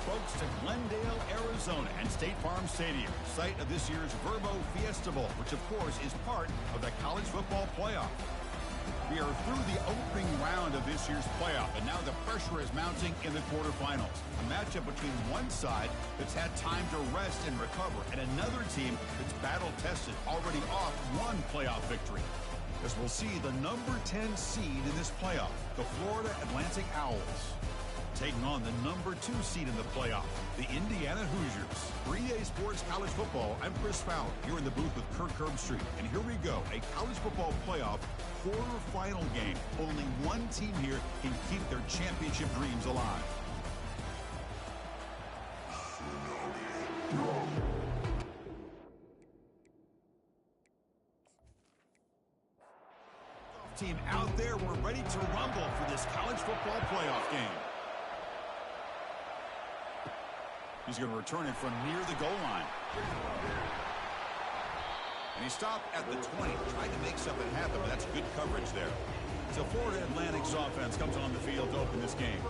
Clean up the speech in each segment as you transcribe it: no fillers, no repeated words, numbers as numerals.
folks, to Glendale, Arizona, and State Farm Stadium, site of this year's Verbo Fiesta Bowl, which, of course, is part of the college football playoff. We are through the opening round of this year's playoff, and now the pressure is mounting in the quarterfinals. A matchup between one side that's had time to rest and recover, and another team that's battle-tested, already off one playoff victory. As we'll see the number 10 seed in this playoff, the Florida Atlantic Owls, taking on the number 2 seed in the playoff, the Indiana Hoosiers. For EA Sports College Football, I'm Chris Fowler, here in the booth with Kirk Herbstreit. And here we go, a college football playoff quarterfinal game. Only one team here can keep their championship dreams alive. Team out there, we're ready to rumble for this college football playoff game. He's going to return it from near the goal line. And he stopped at the 20. Tried to make something happen, but that's good coverage there. So Florida Atlantic's offense comes on the field to open this game.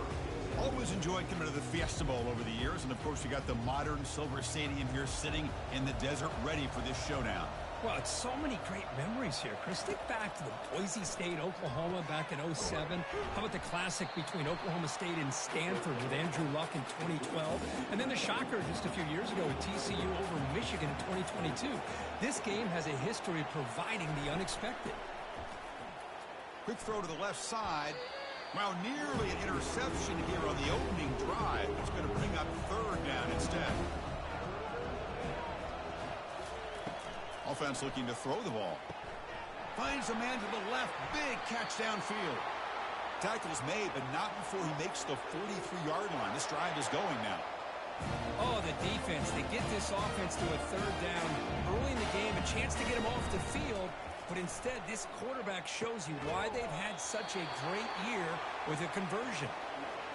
Always enjoyed coming to the Fiesta Bowl over the years. And, of course, you got the modern Silver Stadium here sitting in the desert ready for this showdown. Well, it's so many great memories here, Chris. Think back to the Boise State, Oklahoma back in '07. How about the classic between Oklahoma State and Stanford with Andrew Luck in 2012? And then the shocker just a few years ago with TCU over Michigan in 2022. This game has a history of providing the unexpected. Quick throw to the left side. Wow, nearly an interception here on the opening drive. It's going to bring up third down instead. Offense looking to throw the ball. Finds a man to the left. Big catch downfield. Tackle's made, but not before he makes the 43-yard line. This drive is going now. Oh, the defense. They get this offense to a third down early in the game. A chance to get him off the field. But instead, this quarterback shows you why they've had such a great year with a conversion.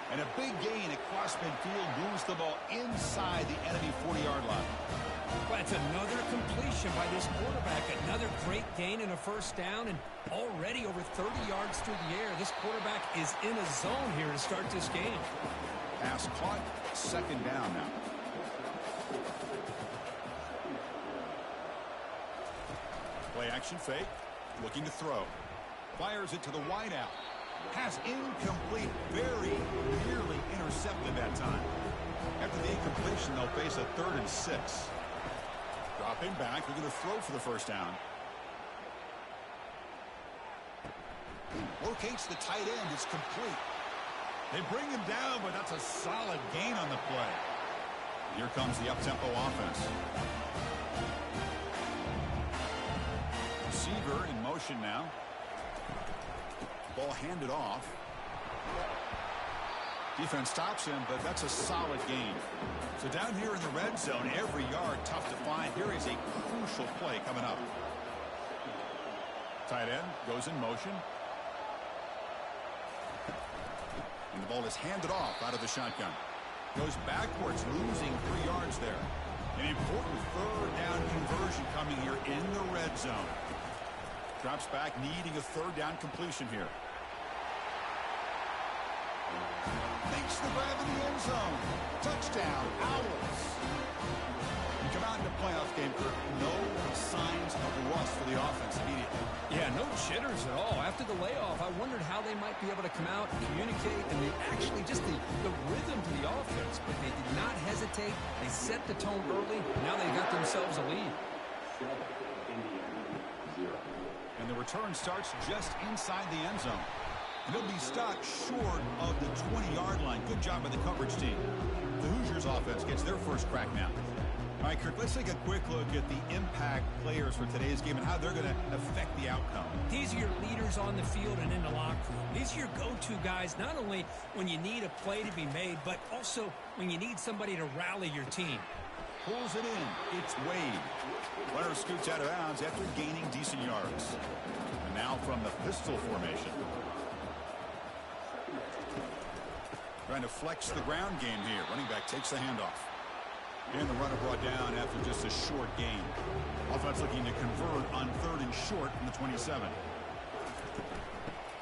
And a big gain across midfield moves the ball inside the enemy 40-yard line. Well, it's another completion by this quarterback. Another great gain and a first down, and already over 30 yards through the air. This quarterback is in a zone here to start this game. Pass caught, second down now. Play action fake, looking to throw. Fires it to the wideout. Pass incomplete, very nearly intercepted that time. After the incompletion, they'll face a 3rd and 6. Dropping back, they're going to throw for the first down. Locates the tight end, it's complete. They bring him down, but that's a solid gain on the play. Here comes the up-tempo offense. Receiver in motion now. Ball handed off. Defense stops him, but that's a solid gain. So down here in the red zone, every yard tough to find. Here is a crucial play coming up. Tight end goes in motion. And the ball is handed off out of the shotgun. Goes backwards, losing 3 yards there. An important third down conversion coming here in the red zone. Drops back, needing a third down completion here. Makes the grab in the end zone. Touchdown, Owls. You come out in the playoff game, Kirk, no signs of rust for the offense immediately. Yeah, no jitters at all. After the layoff, I wondered how they might be able to come out and communicate, and they actually just the rhythm to the offense, but they did not hesitate. They set the tone early. Now they got themselves a lead. And the return starts just inside the end zone. And he'll be stopped short of the 20-yard line. Good job by the coverage team. The Hoosiers offense gets their first crack now. All right, Kirk, let's take a quick look at the impact players for today's game and how they're going to affect the outcome. These are your leaders on the field and in the locker room. These are your go-to guys, not only when you need a play to be made, but also when you need somebody to rally your team. Pulls it in. It's Wade. Runner scoots out of bounds after gaining decent yards. And now from the pistol formation. Trying to flex the ground game here. Running back takes the handoff. And the runner brought down after just a short gain. Offense looking to convert on 3rd and short from the 27.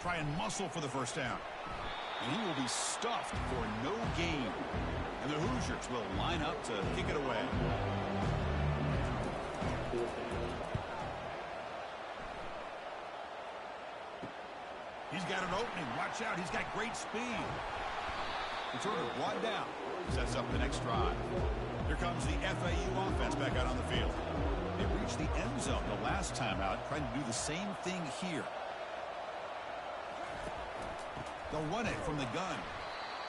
Try and muscle for the first down. And he will be stuffed for no gain. And the Hoosiers will line up to kick it away. He's got an opening. Watch out. He's got great speed. Returner brought down. Sets up the next drive. Here comes the FAU offense back out on the field. They reached the end zone the last time out, trying to do the same thing here. They'll run it from the gun.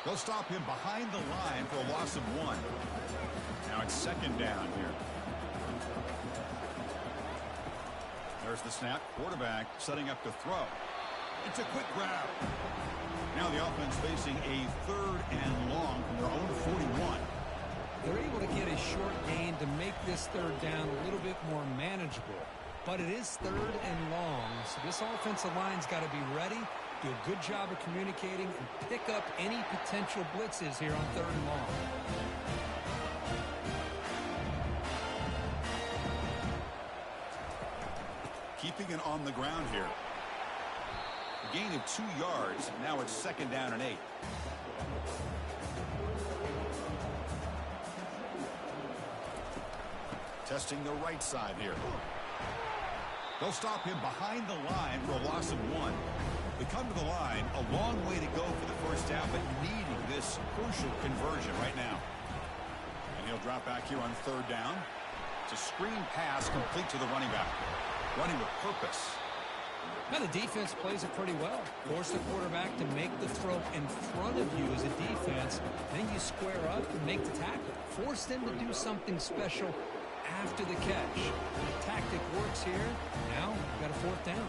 They'll stop him behind the line for a loss of 1. Now it's second down here. There's the snap. Quarterback setting up to throw. It's a quick grab. Now the offense facing a 3rd and long from their own 41. They're able to get a short gain to make this 3rd down a little bit more manageable. But it is 3rd and long, so this offensive line's got to be ready, do a good job of communicating, and pick up any potential blitzes here on 3rd and long. Keeping it on the ground here. A gain of 2 yards. Now it's second down and 8. Testing the right side here. They'll stop him behind the line for a loss of 1. They come to the line, a long way to go for the first down, but needing this crucial conversion right now. And he'll drop back here on 3rd down. It's a screen pass complete to the running back. Running with purpose. Now the defense plays it pretty well. Force the quarterback to make the throw in front of you as a defense. Then you square up and make the tackle. Force them to do something special after the catch. The tactic works here. Now we've got a 4th down.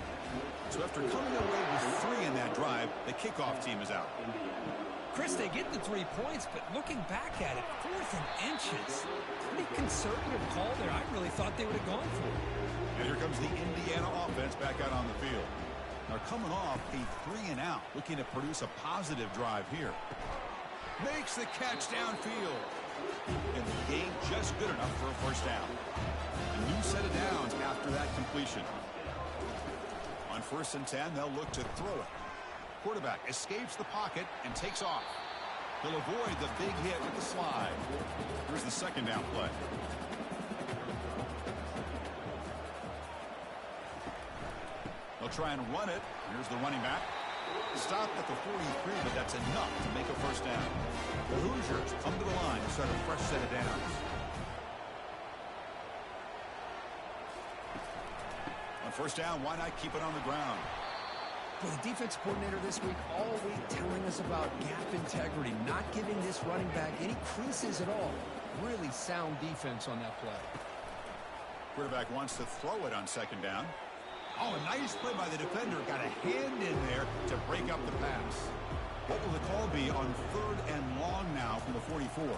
So after coming away with 3 in that drive, the kickoff team is out. Chris, they get the 3 points, but looking back at it, 4th and inches. Pretty conservative call there. I really thought they would have gone for it. And here comes the Indiana offense back out on the field. Now coming off a 3 and out, looking to produce a positive drive here. Makes the catch downfield. And the gain just good enough for a 1st down. A new set of downs after that completion. On 1st and 10, they'll look to throw it. Quarterback escapes the pocket and takes off. He'll avoid the big hit with the slide. Here's the 2nd down play. They'll try and run it. Here's the running back. Stopped at the 43, but that's enough to make a 1st down. The Hoosiers come to the line to start a fresh set of downs. On 1st down, why not keep it on the ground? Well, the defensive coordinator this week all week telling us about gap integrity, not giving this running back any creases at all. Really sound defense on that play. Quarterback wants to throw it on 2nd down. Oh, a nice play by the defender. Got a hand in there to break up the pass. What will the call be on 3rd and long now from the 44?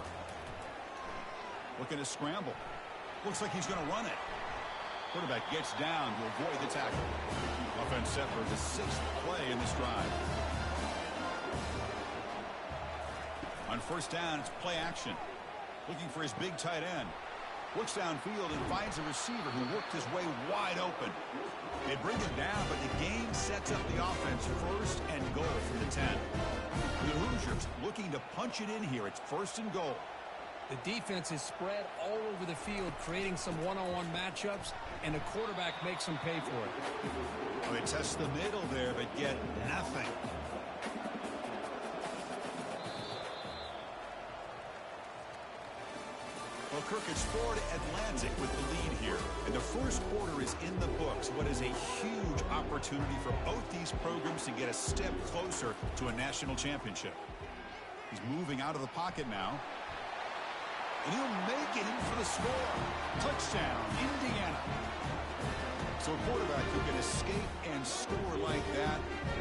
Looking to scramble. Looks like he's going to run it. Quarterback gets down to avoid the tackle. Offense set for the 6th play in this drive. On 1st down, it's play action. Looking for his big tight end. Looks downfield and finds a receiver who worked his way wide open. They bring him down, but the game sets up the offense 1st and goal from the 10. The Hoosiers looking to punch it in here. It's 1st and goal. The defense is spread all over the field, creating some one-on-one matchups, and the quarterback makes them pay for it. Well, they test the middle there, but get nothing. Well, Kirk, it's Florida Atlantic with the lead here. And the 1st quarter is in the books. What is a huge opportunity for both these programs to get a step closer to a national championship. He's moving out of the pocket now. And he'll make it in for the score. Touchdown, Indiana. So a quarterback who can escape and score like that,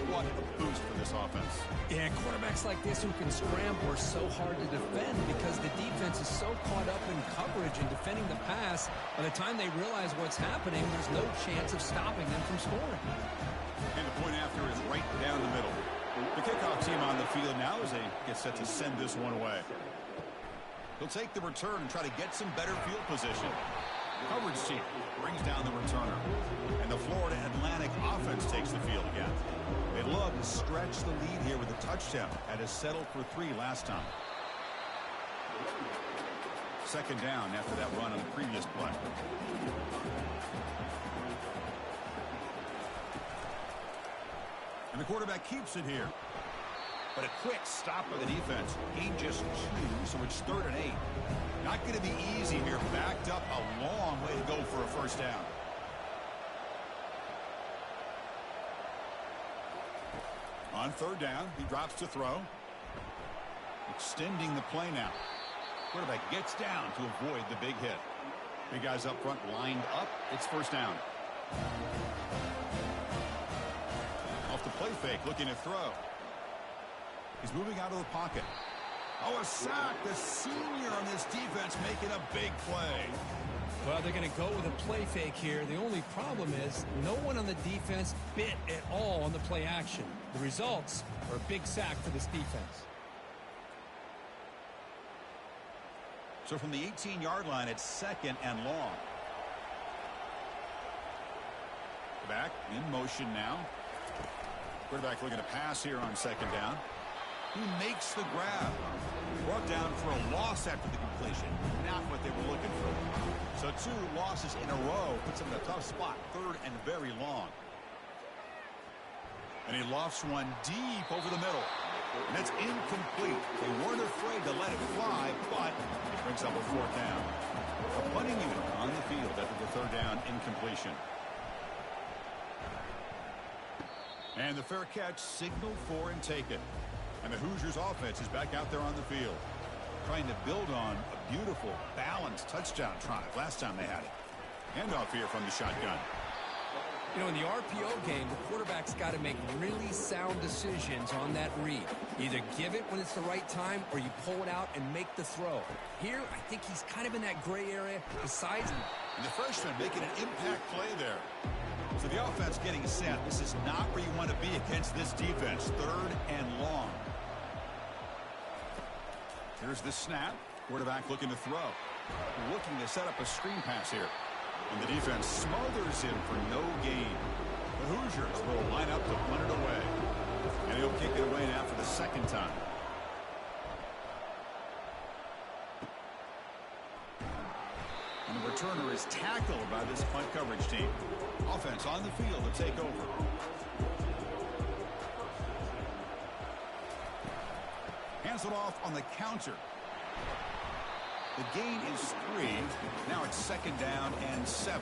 what a boost for this offense. Yeah, quarterbacks like this who can scramble are so hard to defend because the defense is so caught up in coverage and defending the pass. By the time they realize what's happening, there's no chance of stopping them from scoring. And the point after is right down the middle. The kickoff team on the field now as they get set to send this one away. He'll take the return and try to get some better field position. Coverage team brings down the returner. And the Florida Atlantic offense takes the field again. They'd love to stretch the lead here with a touchdown. Had to settle for 3 last time. Second down after that run on the previous play. And the quarterback keeps it here. But a quick stop by the defense. Gain just 2, so it's 3rd and 8. Not going to be easy here. Backed up a long way to go for a first down. On 3rd down, he drops to throw. Extending the play now. Quarterback gets down to avoid the big hit. Big guys up front lined up. It's first down. Off the play fake, looking to throw. He's moving out of the pocket. Oh, a sack. The senior on this defense making a big play. Well, they're going to go with a play fake here. The only problem is no one on the defense bit at all on the play action. The results are a big sack for this defense. So from the 18-yard line, it's 2nd and long. Back in motion now. Quarterback looking to pass here on 2nd down. He makes the grab. Brought down for a loss after the completion. Not what they were looking for. So 2 losses in a row puts him in a tough spot. 3rd and very long. And he lofts one deep over the middle. And that's incomplete. They weren't afraid to let it fly, but it brings up a 4th down. A punting unit on the field after the 3rd down incompletion. And the fair catch signaled for and taken. And the Hoosiers offense is back out there on the field. Trying to build on a beautiful, balanced touchdown drive last time they had it. Handoff here from the shotgun. You know, in the RPO game, the quarterback's got to make really sound decisions on that read. Either give it when it's the right time or you pull it out and make the throw. Here, I think he's kind of in that gray area. Besides, and the freshman making an impact play there. So the offense getting set. This is not where you want to be against this defense. 3rd and long. Here's the snap. Quarterback looking to throw. Looking to set up a screen pass here. And the defense smothers him for no gain. The Hoosiers will line up to punt it away. And he'll kick it away now for the 2nd time. And the returner is tackled by this punt coverage team. Offense on the field to take over. Hands it off on the counter. The gain is 3. Now it's 2nd down and 7.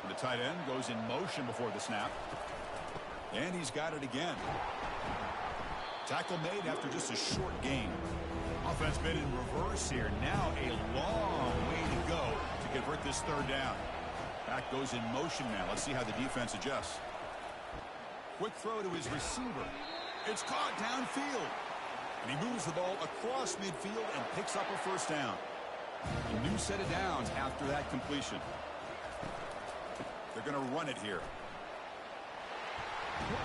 The tight end goes in motion before the snap. And he's got it again. Tackle made after just a short gain. Offense been in reverse here. Now a long way to go to convert this 3rd down. Back goes in motion now. Let's see how the defense adjusts. Quick throw to his receiver. It's caught downfield. And he moves the ball across midfield and picks up a first down. A new set of downs after that completion. They're going to run it here.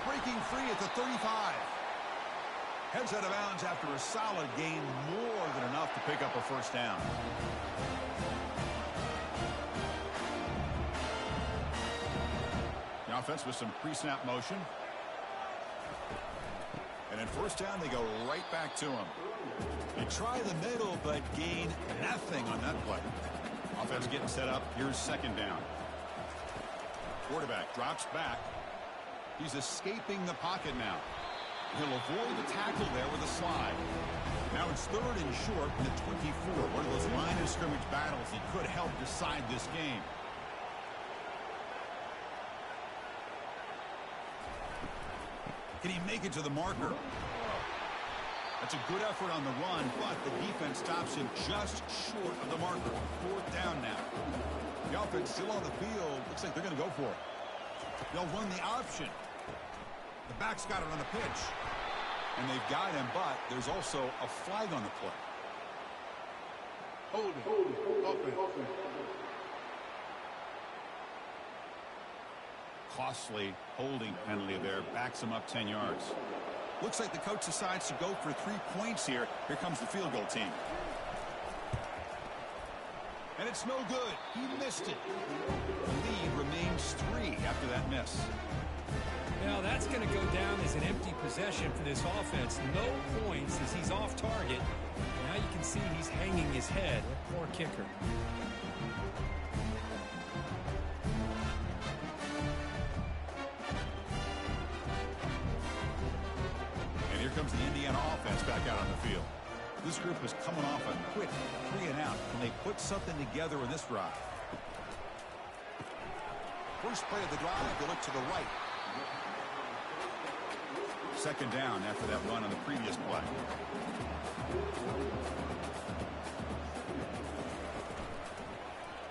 Breaking free at the 35. Heads out of bounds after a solid gain, more than enough to pick up a first down. The offense with some pre-snap motion. And in first down, they go right back to him. They try the middle, but gain nothing on that play. Offense getting set up. Here's 2nd down. Quarterback drops back. He's escaping the pocket now. He'll avoid the tackle there with a slide. Now it's 3rd and short in the 24. One of those line of scrimmage battles that could help decide this game. Can he make it to the marker? That's a good effort on the run, but the defense stops him just short of the marker. 4th down now. The offense still on the field. Looks like they're going to go for it. They'll run the option. The back's got it on the pitch. And they've got him, but there's also a flag on the play. Holding. Costly holding penalty there. Backs him up 10 yards. Looks like the coach decides to go for 3 points here. Here comes the field goal team. And it's no good. He missed it. The lead remains 3 after that miss. Now that's going to go down as an empty possession for this offense. No points as he's off target. Now you can see he's hanging his head. Poor kicker. And here comes the Indiana offense back out on the field. This group is coming off a quick 3-and-out. Can they put something together in this drive? First play of the drive, they look to the right. Second down after that run on the previous play.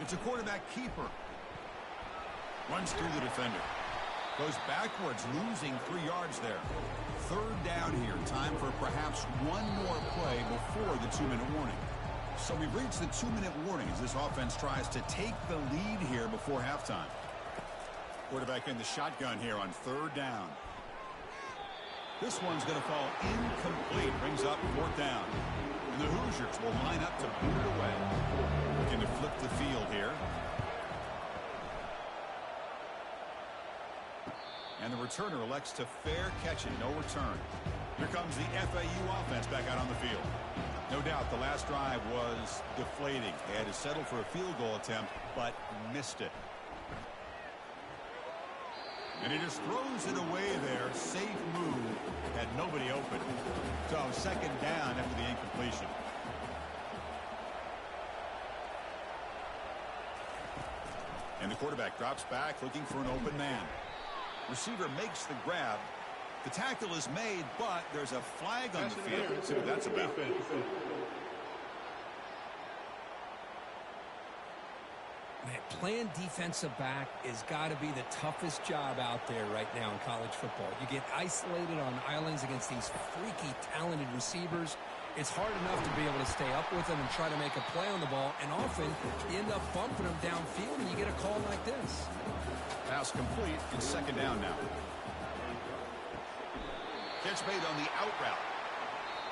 It's a quarterback keeper. Runs through the defender. Goes backwards, losing 3 yards there. Third down here. Time for perhaps one more play before the 2-minute warning. So we've reached the 2-minute warning as this offense tries to take the lead here before halftime. Quarterback in the shotgun here on third down. This one's going to fall incomplete. Brings up fourth down. And the Hoosiers will line up to boot it away. Looking to flip the field here. And the returner elects to fair catch it. No return. Here comes the FAU offense back out on the field. No doubt the last drive was deflating. They had to settle for a field goal attempt, but missed it. And he just throws it away there. Safe move. Had nobody open. So second down after the incompletion. And the quarterback drops back looking for an open man. Receiver makes the grab. The tackle is made, but there's a flag on the field. Let's see what that's about. Man, playing defensive back has got to be the toughest job out there right now in college football. You get isolated on islands against these freaky, talented receivers. It's hard enough to be able to stay up with them and try to make a play on the ball, and often you end up bumping them downfield and you get a call like this. Pass complete. It's second down now. Catch made on the out route.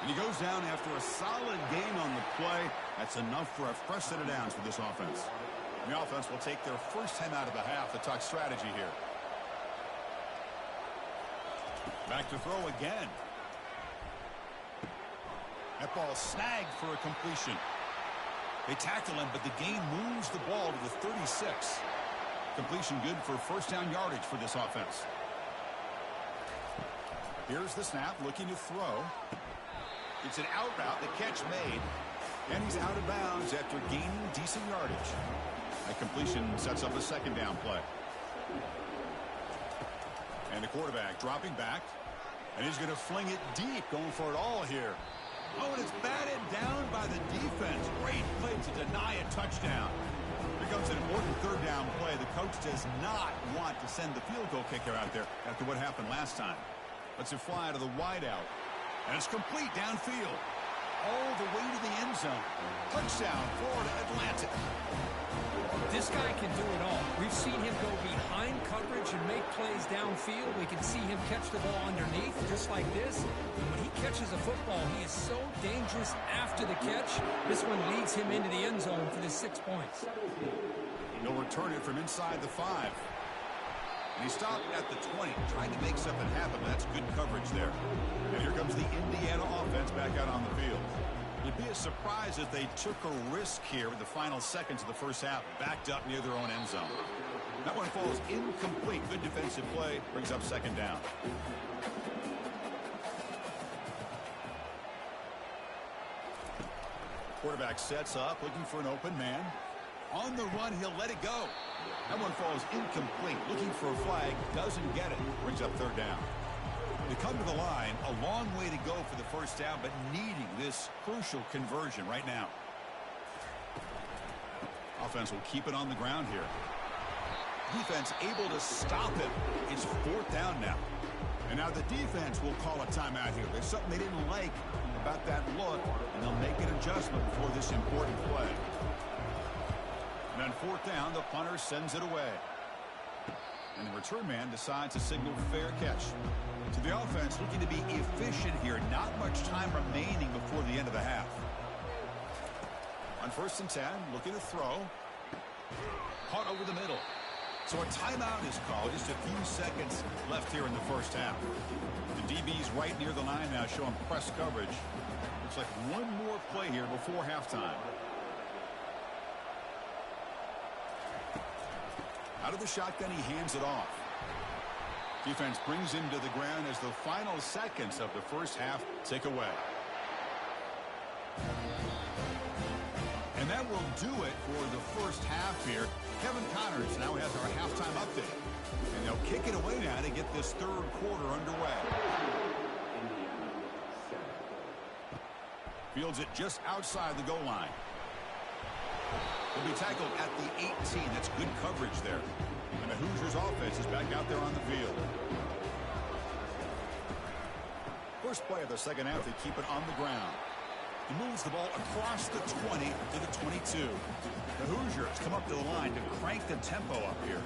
And he goes down after a solid gain on the play. That's enough for a fresh set of downs for this offense. And the offense will take their first time out of the half to talk strategy here. Back to throw again. That ball snagged for a completion. They tackle him, but the gain moves the ball to the 36. Completion good for first down yardage for this offense. Here's the snap, looking to throw. It's an out route, the catch made. And he's out of bounds after gaining decent yardage. That completion sets up a second down play. And the quarterback dropping back. And he's going to fling it deep, going for it all here. Oh, and it's batted down by the defense. Great play to deny a touchdown. Here comes an important third down play. The coach does not want to send the field goal kicker out there after what happened last time. Lets it fly to the wideout. And it's complete downfield. All the way to the end zone. Touchdown, Florida Atlantic. This guy can do it all. We've seen him go behind coverage and make plays downfield. We can see him catch the ball underneath just like this. And when he catches a football, he is so dangerous after the catch. This one leads him into the end zone for the 6 points. He'll return it from inside the 5. And he stopped at the 20, trying to make something happen. That's good coverage there. And here comes the Indiana offense back out on the field. It'd be a surprise if they took a risk here with the final seconds of the first half, backed up near their own end zone. That one falls incomplete. Good defensive play, brings up second down. Quarterback sets up, looking for an open man. On the run, he'll let it go. That one falls incomplete. Looking for a flag, doesn't get it. Brings up third down. They come to the line, a long way to go for the first down, but needing this crucial conversion right now. Offense will keep it on the ground here. Defense able to stop him. It's fourth down now. And now the defense will call a timeout here. There's something they didn't like about that look, and they'll make an adjustment before this important play. And on fourth down, the punter sends it away. And the return man decides to signal fair catch. To the offense, looking to be efficient here. Not much time remaining before the end of the half. On 1st and 10, looking to throw. Caught over the middle. So a timeout is called. Just a few seconds left here in the first half. The DB's right near the line now, showing press coverage. Looks like one more play here before halftime. Out of the shotgun, he hands it off. Defense brings him to the ground as the final seconds of the first half tick away. And that will do it for the first half here. Kevin Connors now has our halftime update. And they'll kick it away now to get this third quarter underway. Fields it just outside the goal line. He'll be tackled at the 18. That's good coverage there. And the Hoosiers offense is back out there on the field. First play of the second half, they keep it on the ground. He moves the ball across the 20 to the 22. The Hoosiers come up to the line to crank the tempo up here.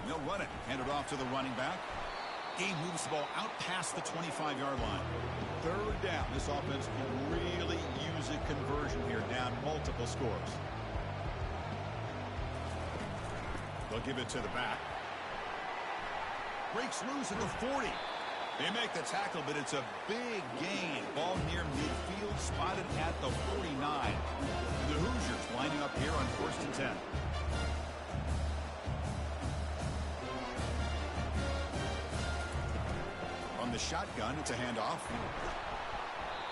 And they'll run it. Hand it off to the running back. Game moves the ball out past the 25-yard line. Third down. This offense can really use a conversion here, down multiple scores. They'll give it to the back. Breaks loose at the 40. They make the tackle, but it's a big gain. Ball near midfield, spotted at the 49. The Hoosiers lining up here on 1st and 10. On the shotgun, it's a handoff.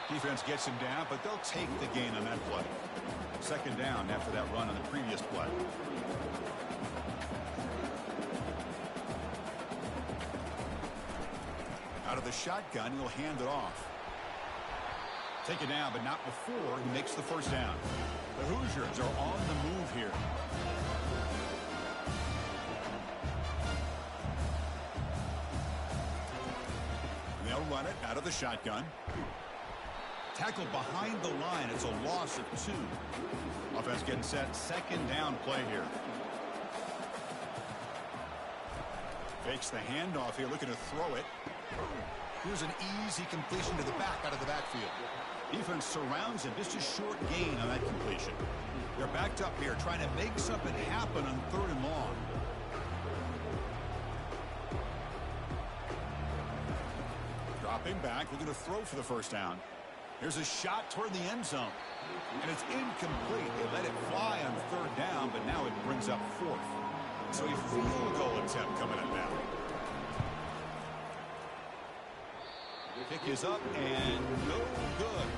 Defense gets him down, but they'll take the gain on that play. Second down after that run on the previous play. Out of the shotgun, he'll hand it off. Take it down, but not before he makes the first down. The Hoosiers are on the move here. They'll run it out of the shotgun. Tackled behind the line. It's a loss of 2. Offense getting set. Second down play here. Fakes the handoff here, looking to throw it. Here's an easy completion to the back out of the backfield. Defense surrounds him. Just a short gain on that completion. They're backed up here trying to make something happen on 3rd and long. Dropping back, looking to throw for the first down. Here's a shot toward the end zone. And it's incomplete. They let it fly on 3rd down, but now it brings up 4th. So a field goal attempt coming up now. Kick is up and no good.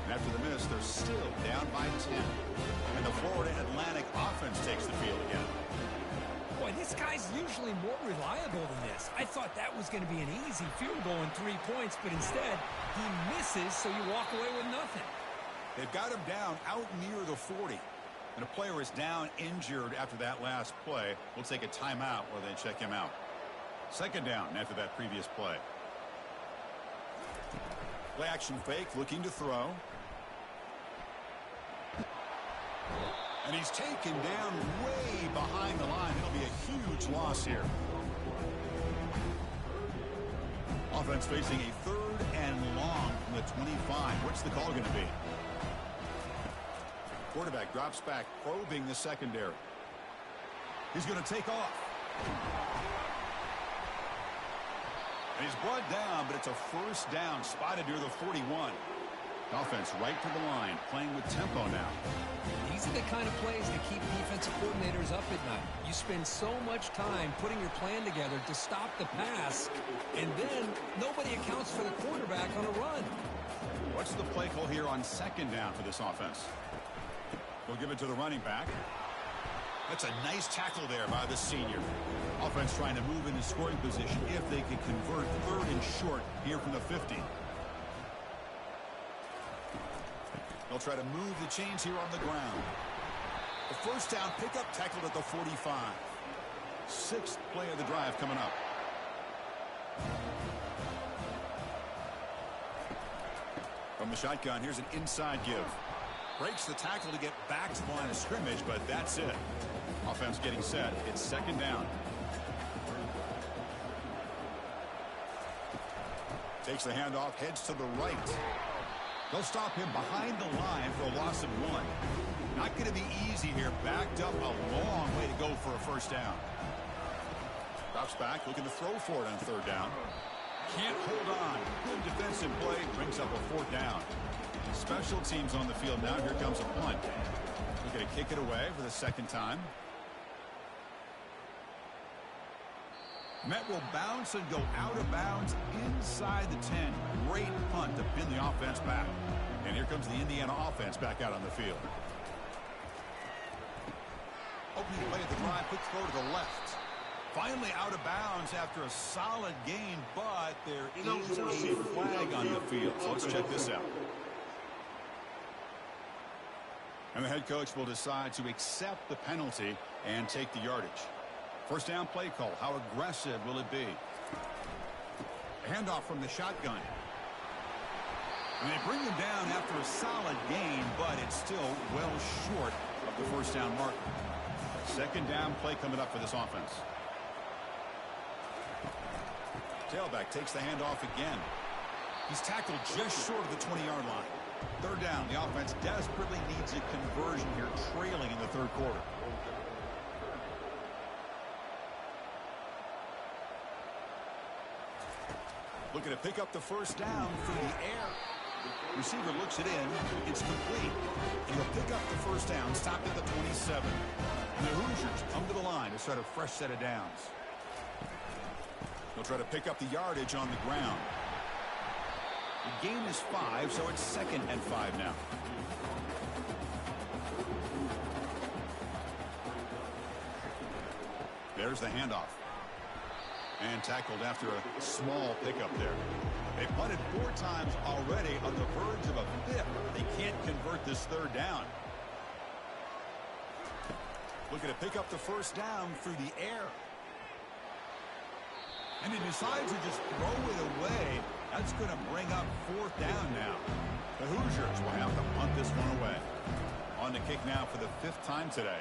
And after the miss, they're still down by 10. And the Florida Atlantic offense takes the field again. Boy, this guy's usually more reliable than this. I thought that was going to be an easy field goal in 3 points, but instead he misses, so you walk away with nothing. They've got him down out near the 40. And a player is down injured after that last play. We'll take a timeout while they check him out. Second down after that previous play. Play action fake, looking to throw. And he's taken down way behind the line. It'll be a huge loss here. Offense facing a 3rd and long from the 25. What's the call going to be? Quarterback drops back, probing the secondary. He's going to take off. And he's brought down, but it's a first down, spotted near the 41. Offense right to the line, playing with tempo now. These are the kind of plays that keep defensive coordinators up at night. You spend so much time putting your plan together to stop the pass, and then nobody accounts for the quarterback on a run. What's the play call here on second down for this offense? We'll give it to the running back. That's a nice tackle there by the senior. Offense trying to move into scoring position if they can convert 3rd and short here from the 50. They'll try to move the chains here on the ground. The first down pickup tackled at the 45. 6th play of the drive coming up. From the shotgun, here's an inside give. Breaks the tackle to get back to the line of scrimmage, but that's it. Offense getting set. It's second down. Takes the handoff, heads to the right. They'll stop him behind the line for a loss of 1. Not going to be easy here. Backed up a long way to go for a first down. Drops back, looking to throw for it on 3rd down. Can't hold on. Good defensive play. Brings up a 4th down. Special teams on the field now. Here comes a punt. Looking to kick it away for the 2nd time. Met will bounce and go out of bounds inside the 10. Great punt to pin the offense back. And here comes the Indiana offense back out on the field. Opening play at the drive. Quick throw to the left. Finally out of bounds after a solid gain, but there is a flag on the field. So let's check this out. And the head coach will decide to accept the penalty and take the yardage. First down play call. How aggressive will it be? A handoff from the shotgun. And they bring him down after a solid gain, but it's still well short of the first down mark. 2nd down play coming up for this offense. Tailback takes the handoff again. He's tackled just short of the 20-yard line. 3rd down. The offense desperately needs a conversion here, trailing in the 3rd quarter. Looking to pick up the first down through the air. Receiver looks it in. It's complete. And he'll pick up the first down, stopped at the 27. And the Hoosiers come to the line to start a fresh set of downs. They'll try to pick up the yardage on the ground. The gain is 5, so it's 2nd and 5 now. There's the handoff. And tackled after a small pickup there. They punted 4 times already, on the verge of a 5th. They can't convert this 3rd down. Looking to pick up the first down through the air. And he decides to just throw it away. That's going to bring up 4th down now. The Hoosiers will have to punt this one away. On the kick now for the 5th time today.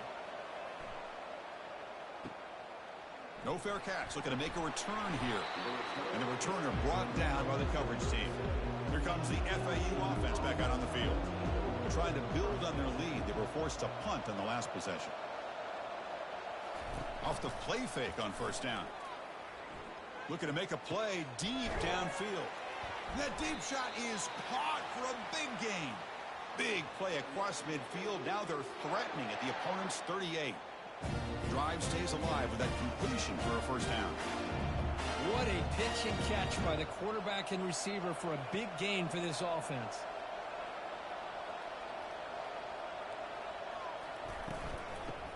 No fair catch. Looking to make a return here. And the returner brought down by the coverage team. Here comes the FAU offense back out on the field. They're trying to build on their lead. They were forced to punt on the last possession. Off the play fake on first down. Looking to make a play deep downfield. And that deep shot is caught for a big gain. Big play across midfield. Now they're threatening at the opponent's 38. Drive stays alive with that completion for a first down. What a pitch and catch by the quarterback and receiver for a big gain for this offense.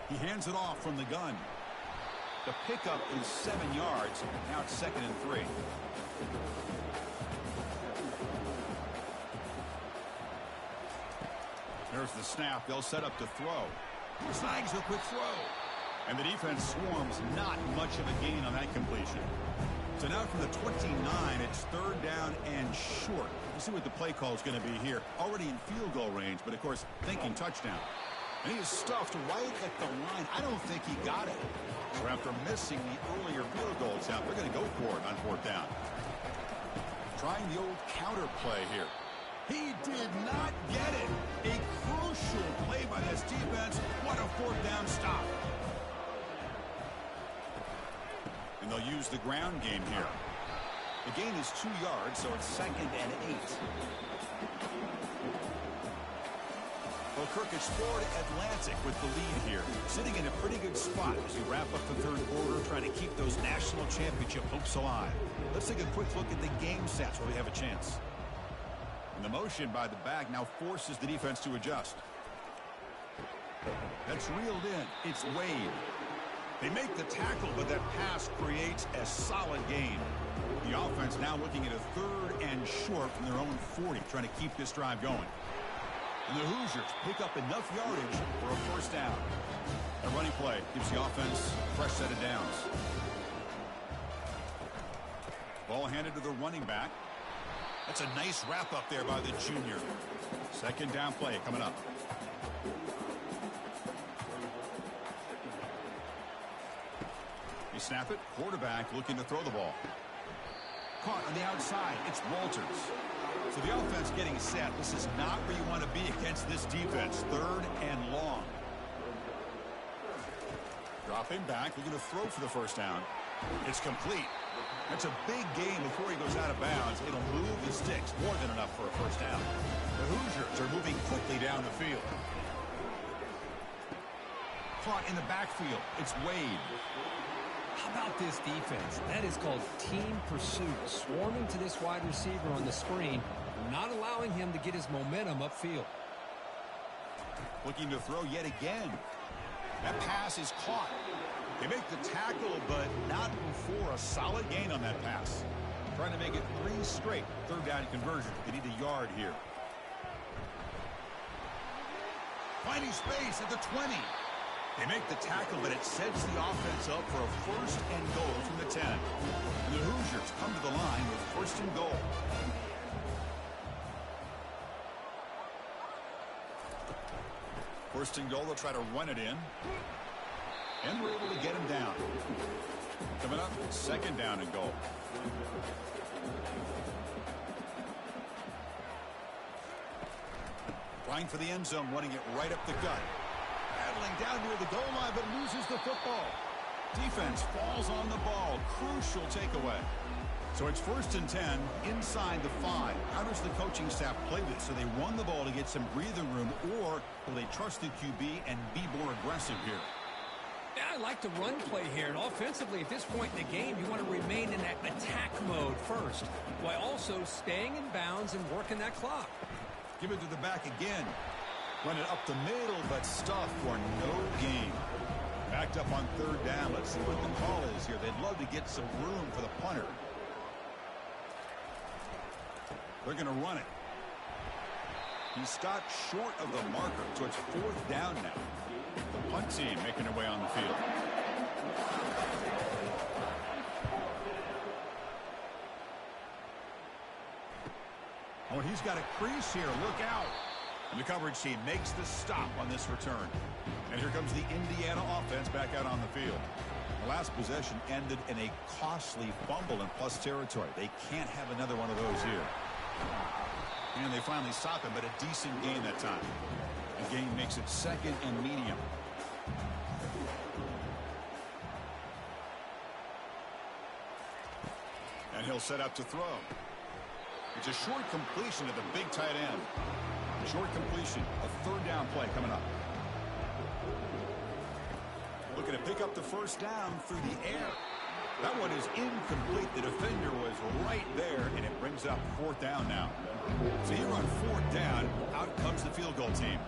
He hands it off from the gun. The pickup is 7 yards. Now it's 2nd and 3. There's the snap. They'll set up to throw. Snags a quick throw. And the defense swarms. Not much of a gain on that completion. So now from the 29, it's 3rd down and short. We'll see what the play call is going to be here. Already in field goal range, but of course thinking touchdown. And he is stuffed right at the line. I don't think he got it. So after missing the earlier field goal attempt, they're going to go for it on 4th down. Trying the old counter play here. He did not get it. A crucial play by this defense. What a 4th down stop. And they'll use the ground game here. The gain is 2 yards, so it's 2nd and 8. Well, Kirk, it's Florida Atlantic with the lead here. Sitting in a pretty good spot as we wrap up the 3rd quarter, trying to keep those national championship hopes alive. Let's take a quick look at the game stats where we have a chance. And the motion by the back now forces the defense to adjust. That's reeled in. It's Wade. They make the tackle, but that pass creates a solid gain. The offense now looking at a 3rd and short from their own 40, trying to keep this drive going. And the Hoosiers pick up enough yardage for a first down. A running play gives the offense a fresh set of downs. Ball handed to the running back. That's a nice wrap up there by the junior. 2nd down play coming up. They snap it. Quarterback looking to throw the ball. Caught on the outside. It's Walters. So the offense getting set. This is not where you want to be against this defense. 3rd and long. Dropping back. They're going to throw for the first down. It's complete. That's a big gain before he goes out of bounds. It'll move the sticks. More than enough for a first down. The Hoosiers are moving quickly down the field. Caught in the backfield. It's Wade. How about this defense? That is called team pursuit. Swarming to this wide receiver on the screen, not allowing him to get his momentum upfield. Looking to throw yet again. That pass is caught. They make the tackle, but not before a solid gain on that pass. Trying to make it 3 straight 3rd down conversion. They need a yard here. Finding space at the 20. They make the tackle, but it sets the offense up for a 1st and goal from the 10. And the Hoosiers come to the line with 1st and goal. First and goal, they'll try to run it in. And we're able to get him down. Coming up, 2nd down and goal. Trying for the end zone, running it right up the gut. Battling down near the goal line, but loses the football. Defense falls on the ball. Crucial takeaway. So it's 1st and 10 inside the 5. How does the coaching staff play this? So they run the ball to get some breathing room, or will they trust the QB and be more aggressive here? Yeah, I like the run play here. And offensively, at this point in the game, you want to remain in that attack mode first, while also staying in bounds and working that clock. Give it to the back again. Run it up the middle, but stuffed for no gain. Backed up on 3rd down. Let's see what the call is here. They'd love to get some room for the punter. They're going to run it. He stopped short of the marker, so it's 4th down now. The punt team making their way on the field. Oh, he's got a crease here. Look out. And the coverage team makes the stop on this return. And here comes the Indiana offense back out on the field. The last possession ended in a costly fumble in plus territory. They can't have another one of those here. And they finally stop him, but a decent gain that time. The gain makes it 2nd and medium. And he'll set up to throw. It's a short completion to the big tight end. Short completion, a 3rd down play coming up. Looking to pick up the 1st down through the air. That one is incomplete. The defender was right there, and it brings up 4th down now. So here on 4th down, out comes the field goal team.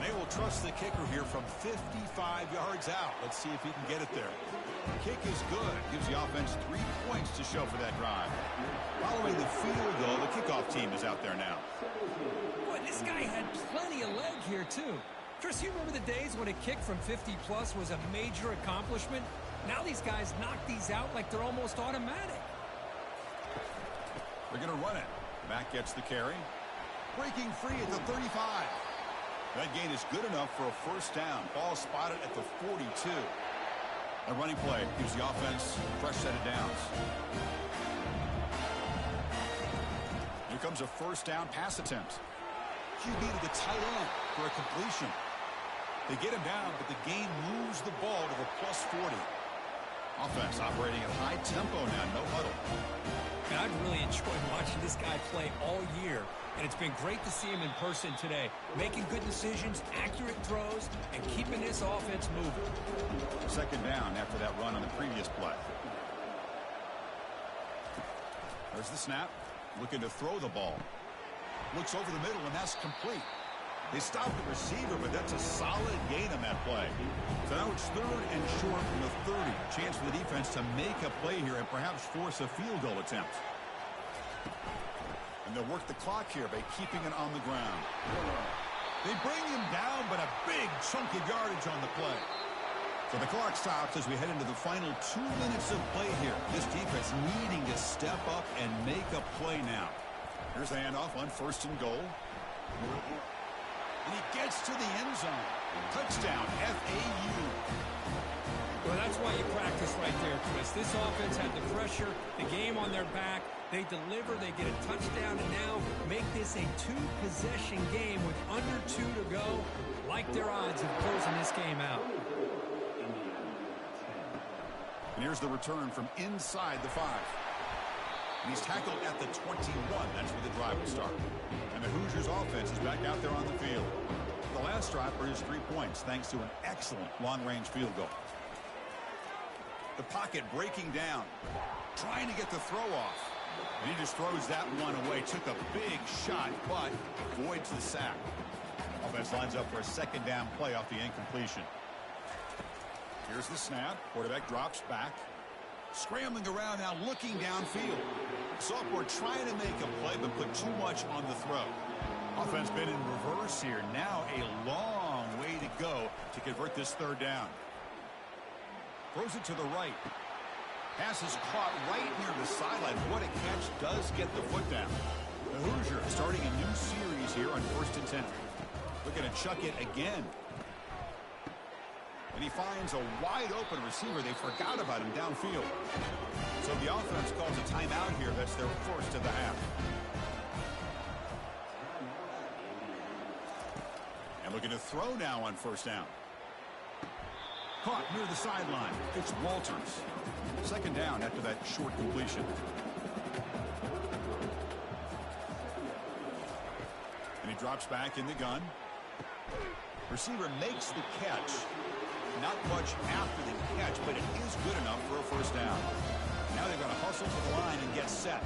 They will trust the kicker here from 55 yards out. Let's see if he can get it there. Kick is good. Gives the offense 3 points to show for that drive. Following the field goal, the kickoff team is out there now. Boy, this guy had plenty of leg here, too. Chris, you remember the days when a kick from 50-plus was a major accomplishment? Now these guys knock these out like they're almost automatic. They're going to run it. Mack gets the carry. Breaking free at the 35. That gain is good enough for a 1st down. Ball spotted at the 42. A running play gives the offense a fresh set of downs. Here comes a 1st down pass attempt. QB to the tight end for a completion. They get him down, but the game moves the ball to the plus 40. Offense operating at high tempo now, no huddle. And I've really enjoyed watching this guy play all year, and it's been great to see him in person today, making good decisions, accurate throws, and keeping this offense moving. 2nd down after that run on the previous play. There's the snap, looking to throw the ball. Looks over the middle, and that's complete. They stop the receiver, but that's a solid gain on that play. So now it's 3rd and short from the 30. Chance for the defense to make a play here and perhaps force a field goal attempt. And they'll work the clock here by keeping it on the ground. They bring him down, but a big chunk of yardage on the play. So the clock stops as we head into the final 2 minutes of play here. This defense needing to step up and make a play now. Here's the handoff on 1st and goal. And he gets to the end zone. Touchdown, FAU. Well, that's why you practice right there, Chris. This offense had the pressure, the game on their back. They deliver, they get a touchdown, and now make this a two-possession game with under 2 to go. Like their odds of closing this game out. And here's the return from inside the 5. And he's tackled at the 21. That's where the drive will start. And the Hoosiers offense is back out there on the field. The last drive produced 3 points thanks to an excellent long-range field goal. The pocket breaking down. Trying to get the throw off. And he just throws that one away. Took a big shot, but avoids the sack. Offense lines up for a second down play off the incompletion. Here's the snap. Quarterback drops back. Scrambling around now, looking downfield. Sophomore trying to make a play, but put too much on the throw. Offense been in reverse here. Now a long way to go to convert this third down. Throws it to the right. Pass is caught right near the sideline. What a catch. Does get the foot down. The Hoosiers starting a new series here on 1st and 10. Looking to chuck it again. And he finds a wide-open receiver. They forgot about him downfield. So the offense calls a timeout here. That's their first of the half. And looking to throw now on 1st down. Caught near the sideline. It's Walters. 2nd down after that short completion. And he drops back in the gun. Receiver makes the catch. Not much after the catch, but it is good enough for a 1st down. Now they're going to hustle to the line and get set.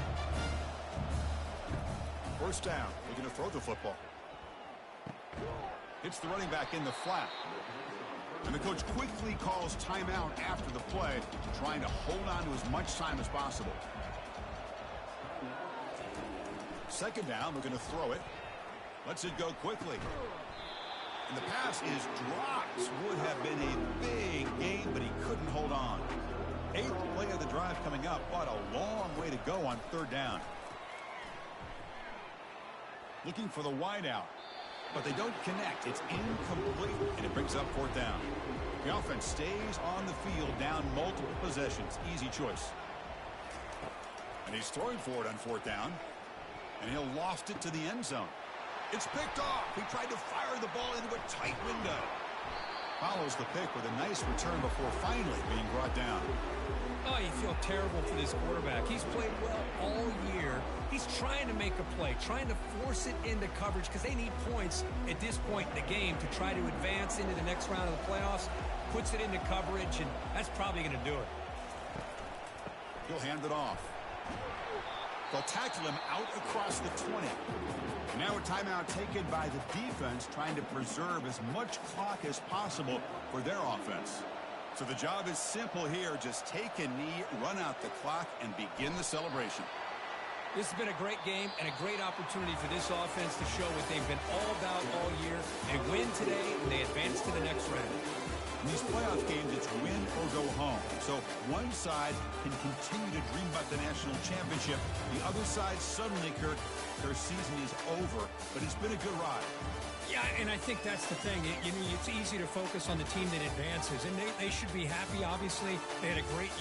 1st down. Looking to throw the football. Hits the running back in the flat. And the coach quickly calls timeout after the play, trying to hold on to as much time as possible. 2nd down, looking to throw it. Lets it go quickly. And the pass is dropped. Would have been a big game, but he couldn't hold on. 8th play of the drive coming up, but a long way to go on 3rd down. Looking for the wideout. But they don't connect. It's incomplete, and it brings up 4th down. The offense stays on the field, down multiple possessions. Easy choice. And he's throwing for it on 4th down. And he'll loft it to the end zone. It's picked off. He tried to fire the ball into a tight window. Follows the pick with a nice return before finally being brought down. Oh, you feel terrible for this quarterback. He's played well all year. He's trying to make a play, trying to force it into coverage because they need points at this point in the game to try to advance into the next round of the playoffs. Puts it into coverage, and that's probably going to do it. He'll hand it off. They'll tackle him out across the 20. Now a timeout taken by the defense, trying to preserve as much clock as possible for their offense. So the job is simple here. Just take a knee, run out the clock, and begin the celebration. This has been a great game and a great opportunity for this offense to show what they've been all about all year. They win today, and they advance to the next round. In these playoff games, it's win or go home. So one side can continue to dream about the national championship. The other side suddenly, Kirk, their season is over. But it's been a good ride. Yeah, and I think that's the thing. It's easy to focus on the team that advances, and they should be happy, obviously. They had a great